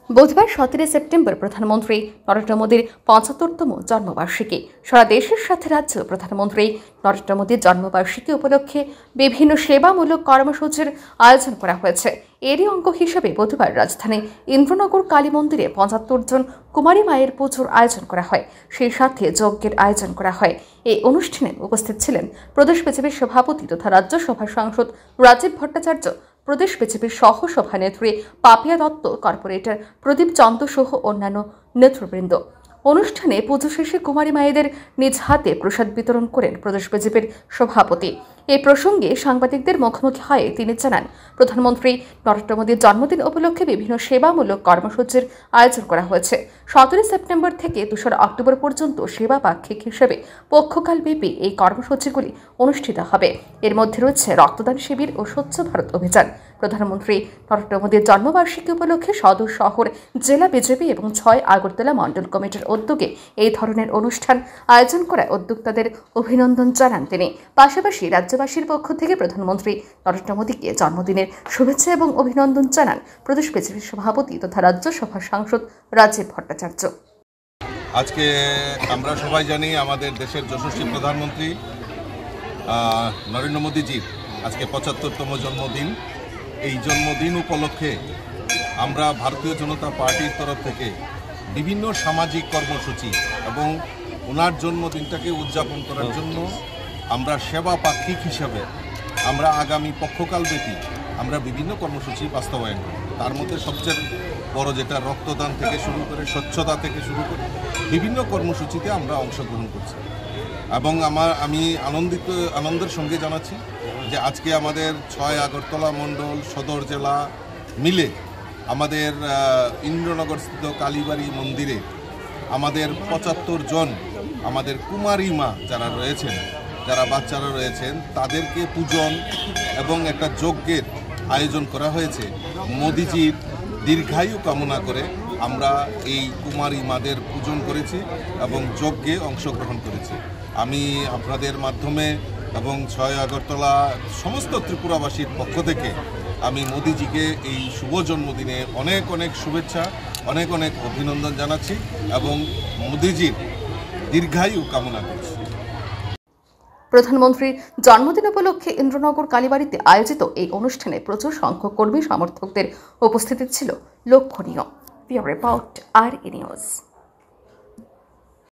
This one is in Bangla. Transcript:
বুধবার 17 সেপ্টেম্বর প্রধানমন্ত্রী নরেন্দ্র মোদীর 75তম জন্মবার্ষিকী। সারা দেশের সাথে রাজ্য প্রধানমন্ত্রী নরেন্দ্র মোদীর জন্মবার্ষিকী উপলক্ষে বিভিন্ন সেবামূলক কর্মসূচির আয়োজন করা হয়েছে। এরই অঙ্গ হিসেবে বুধবার রাজধানী ইন্দ্রনগর কালী মন্দিরে 75 জন কুমারী মায়ের পুজোর আয়োজন করা হয়। সেই সাথে যজ্ঞের আয়োজন করা হয়। এই অনুষ্ঠানে উপস্থিত ছিলেন প্রদেশ বিজেপির সভাপতি তথা রাজ্যসভার সাংসদ রাজীব ভট্টাচার্য, প্রদেশ বিজেপির সহ সভানেত্রী পাপিয়া দত্ত, কর্পোরেটর প্রদীপ চন্দ্র সহ অন্যান্য নেতৃবৃন্দ। অনুষ্ঠানে পুজো শেষে কুমারী মায়েদের নিজ হাতে প্রসাদ বিতরণ করেন প্রদেশ বিজেপির সভাপতি। এই প্রসঙ্গে সাংবাদিকদের মুখোমুখি হয়ে তিনি জানান, প্রধানমন্ত্রী নরেন্দ্র মোদীর জন্মদিন উপলক্ষে বিভিন্ন সেবামূলক কর্মসূচির আয়োজন করা হয়েছে। 17 সেপ্টেম্বর থেকে 2 অক্টোবর পর্যন্ত সেবা পাক্ষিক হিসেবে পক্ষকালব্যাপী এই কর্মসূচিগুলি অনুষ্ঠিত হবে। এর মধ্যে রয়েছে রক্তদান শিবির ও স্বচ্ছ ভারত অভিযান। প্রধানমন্ত্রী নরেন্দ্র মোদীর জন্মবার্ষিকী উপলক্ষে সদর শহর জেলা বিজেপি এবং 6 আগরতলা মণ্ডল কমিটির উদ্যোগে এই ধরনের অনুষ্ঠান আয়োজন করায় উদ্যোক্তাদের অভিনন্দন জানান তিনি। পাশাপাশি রাজ্যবাসীর পক্ষ থেকে প্রধানমন্ত্রী নরেন্দ্র মোদীকে জন্মদিনের শুভেচ্ছা এবং অভিনন্দন জানান প্রদেশ বিজেপির সভাপতি তথা রাজ্যসভার সাংসদ রাজীব ভট্টাচার্য। আজকে আমরা সবাই জানি আমাদের দেশের যশস্বী প্রধানমন্ত্রী নরেন্দ্র মোদীজির আজকে 75তম জন্মদিন। এই জন্মদিন উপলক্ষে আমরা ভারতীয় জনতা পার্টির তরফ থেকে বিভিন্ন সামাজিক কর্মসূচি এবং ওনার জন্মদিনটাকে উদযাপন করার জন্য আমরা সেবা পাক্ষিক হিসাবে আমরা আগামী পক্ষকালব্যাপী আমরা বিভিন্ন কর্মসূচি বাস্তবায়ন করি। তার মধ্যে সবচেয়ে বড় যেটা রক্তদান থেকে শুরু করে স্বচ্ছতা থেকে শুরু করে বিভিন্ন কর্মসূচিতে আমরা অংশগ্রহণ করছি। এবং আমি আনন্দের সঙ্গে জানাচ্ছি যে আজকে আমাদের 6 আগরতলা মণ্ডল সদর জেলা মিলে আমাদের ইন্দ্রনগরস্থিত কালীবাড়ি মন্দিরে আমাদের 75 জন আমাদের কুমারী মা যারা রয়েছেন, যারা বাচ্চারা রয়েছেন, তাদেরকে পূজন এবং একটা যজ্ঞের আয়োজন করা হয়েছে। মোদিজির দীর্ঘায়ু কামনা করে আমরা এই কুমারী মাদের পূজন করেছি এবং যজ্ঞে অংশগ্রহণ করেছি। আমি আপনাদের মাধ্যমে এবং 6 আগরতলা সমস্ত ত্রিপুরাবাসীর পক্ষ থেকে আমি মোদিজিকে এই শুভ জন্মদিনে অনেক অনেক শুভেচ্ছা, অনেক অনেক অভিনন্দন জানাচ্ছি এবং মোদিজির দীর্ঘায়ু কামনা করছি। প্রধানমন্ত্রীর জন্মদিন উপলক্ষে ইন্দ্রনগর কালীবাড়িতে আয়োজিত এই অনুষ্ঠানে প্রচুর সংখ্যক কর্মী সমর্থকদের উপস্থিতি ছিল লক্ষণীয়। রিপোর্ট আর নিউজ।